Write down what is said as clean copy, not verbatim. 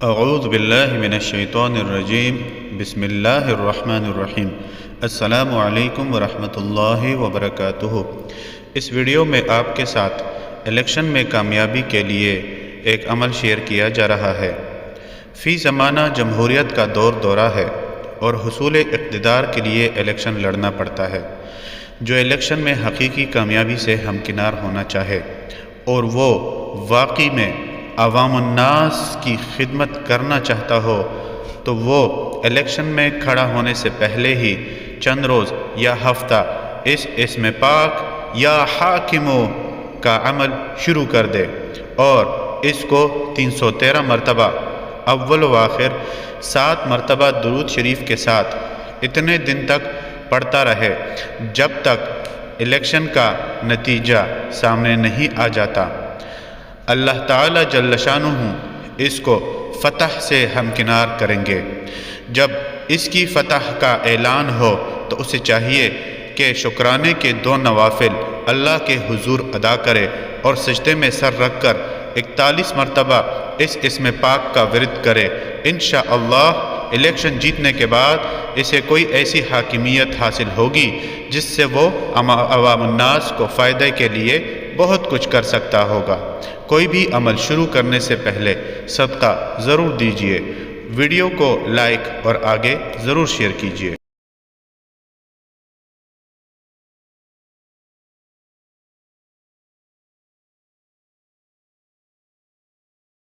اعوذ باللہ من الشیطان الرجیم بسم اللہ الرحمن الرحیم السلام علیکم ورحمۃ اللہ وبرکاتہ۔ اس ویڈیو میں آپ کے ساتھ الیکشن میں کامیابی کے لیے ایک عمل شیئر کیا جا رہا ہے۔ فی زمانہ جمہوریت کا دورہ ہے اور حصول اقتدار کے لیے الیکشن لڑنا پڑتا ہے۔ جو الیکشن میں حقیقی کامیابی سے ہمکنار ہونا چاہے اور وہ واقعی میں عوام الناس کی خدمت کرنا چاہتا ہو تو وہ الیکشن میں کھڑا ہونے سے پہلے ہی چند روز یا ہفتہ اس اسم پاک یا حاکمو کا عمل شروع کر دے اور اس کو 313 مرتبہ اول و آخر 7 مرتبہ درود شریف کے ساتھ اتنے دن تک پڑھتا رہے جب تک الیکشن کا نتیجہ سامنے نہیں آ جاتا۔ اللہ تعالی جل شانہ اس کو فتح سے ہمکنار کریں گے۔ جب اس کی فتح کا اعلان ہو تو اسے چاہیے کہ شکرانے کے 2 نوافل اللہ کے حضور ادا کرے اور سجدے میں سر رکھ کر 41 مرتبہ اس اسم پاک کا ورد کرے۔ انشاءاللہ الیکشن جیتنے کے بعد اسے کوئی ایسی حاکمیت حاصل ہوگی جس سے وہ عوام الناس کو فائدے کے لیے بہت کچھ کر سکتا ہوگا۔ کوئی بھی عمل شروع کرنے سے پہلے صدقہ ضرور دیجیے۔ ویڈیو کو لائک اور آگے ضرور شیئر کیجیے۔